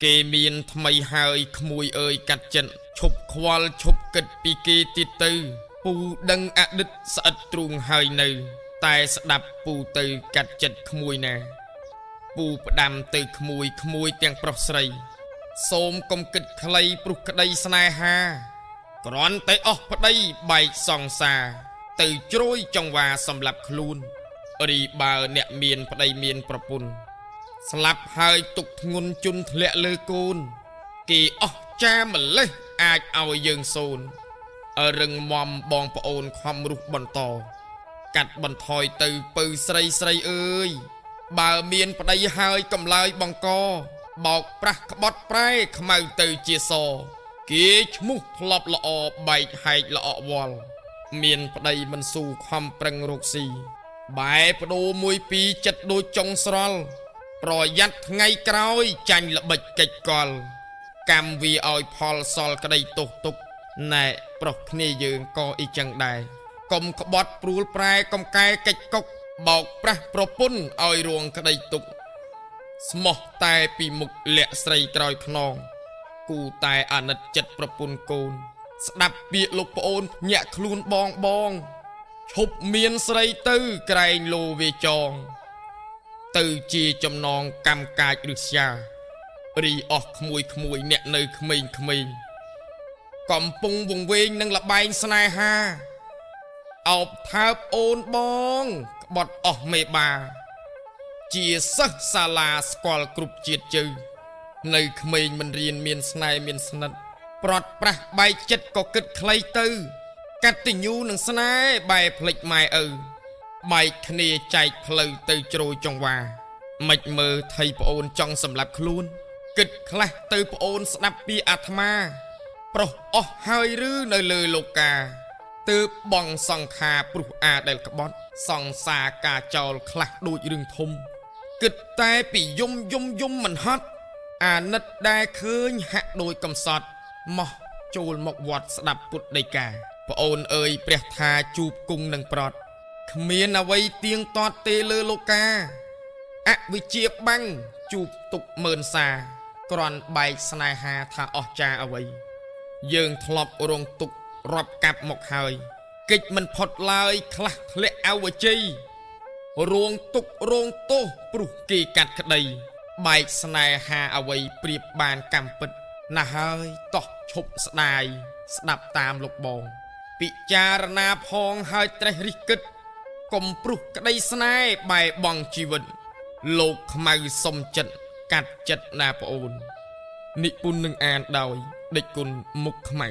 គេមានថ្មីហើយក្មួយអើយកាត់ចិនឈប់ខ្វល់ឈប់គិតពីគេទៀតទៅពូដឹងអតីតស្អិតទ្រូងហើយនៅតែស្ដាប់ពូទៅកាត់ចិត្តក្មួយណាពូផ្ដាំទៅក្មួយទាំងប្រុសស្រីសូមកុំគិតខ្លីព្រោះក្តីស្នេហាគ្រាន់តែអស់ប្តីបែកសង្សារទៅជ្រួយចង្វាសម្រាប់ខ្លួនរីបើអ្នកមានប្តីមានប្រពន្ធស្លាប់ហើយទុកធ្ងន់ជន់ធ្លាក់លើកូនគេអស់ចាម្លេះអាចឲ្យយើងសូនរឹងមមបងប្អូនខំរស់បន្តកាត់បន្ថយទៅពៅស្រីអើយបើមានប្តីហើយកំឡើយបង្កបោកប្រាស់ក្បត់ប្រែខ្មៅទៅជាសគេឈ្មោះធ្លាប់ល្អបែកហែកល្អវល់មានប្តីមិនស៊ូខំប្រឹងរកស៊ីបែបដូរមួយពីរចិត្តដូចចុងស្រល់ប្រយ័ត្នថ្ងៃក្រោយចាញ់ល្បិចកិច្ចកលកម្មវាឲ្យផលសល់ក្តីទោសទុកណែប្រុសគ្នាយើងក៏អ៊ីចឹងដែរកុំក្បត់ព្រួលប្រែកំកែកិច្ចកុកបោកប្រាស់ប្រពន្ធឲ្យរួងក្តីទុកស្មោះតែពីមុខលាក់ស្រីក្រោយខ្នងគូតែអាណិតចិត្តប្រពន្ធកូនស្ដាប់ពាក្យលោកប្អូនញាក់ខ្លួនបងឈប់មានស្រីទៅក្រែងលោវាចងទៅជាចំណងកម្មកាចឬស្យារីអស់ក្មួយអ្នកនៅក្មេងកំពុងវង្វេងនឹងលបែងស្នេហាអោបថើបអូនបងក្បត់អស់មេបាជាសិស្សសាលាស្គាល់គ្រប់ជាតិជើនៅក្មេងមិនរៀនមានស្នេហ៍មានស្និទ្ធប្រត់ប្រាស់បែកចិត្តក៏គិតខ្លីទៅកតញ្ញូនឹងស្នេហ៍បែផ្លិចម៉ែឪបែកគ្នាចែកផ្លូវទៅជ្រោយចង្វាមិនមើលថៃប្អូនចង់សម្លាប់ខ្លួនគិតខ្លះទៅប្អូនស្ដាប់ពីអាត្មាប្រុសអស់ហើយឬនៅលើលោកាទើបបងសង្ខារព្រោះអាដែលក្បត់សង្សារការចោលខ្លះដូចរឿងធំគិតតែពីយំមិនហត់អាណិតដែលឃើញហាក់ដូចកំសត់ម៉ោះចូលមកវត្តស្ដាប់ពុទ្ធដីកាប្អូនអើយព្រះថាជួបគង់នឹងប្រត់គ្មានអ្វីទៀងទាត់ទេលើលោកាអវិជ្ជាបាំងជួបទុកមើលសាគ្រាន់បែកស្នេហាថាអស់ចាអ្វីយើងធ្លាប់រងទុករាប់កាប់មកហើយកិច្ចមិនផុតឡើយខ្លះធ្លាក់អវជ័យរងទុករងទោសព្រោះគេកាត់ក្តីបែកស្នេហាអ្វីប្រៀបបានកម្មពិតណាស់ហើយតោះឈប់ស្ដាយស្ដាប់តាមលោកបងពិចារណាផងហើយត្រេះរិះគិតកុំព្រោះក្តីស្នេហ៍បែបង់ជីវិតលោកខ្មៅសុំចិត្តកាត់ចិត្តណាប្អូននិពន្ធនឹងអានដោយដេចគុណមុខខ្មៅ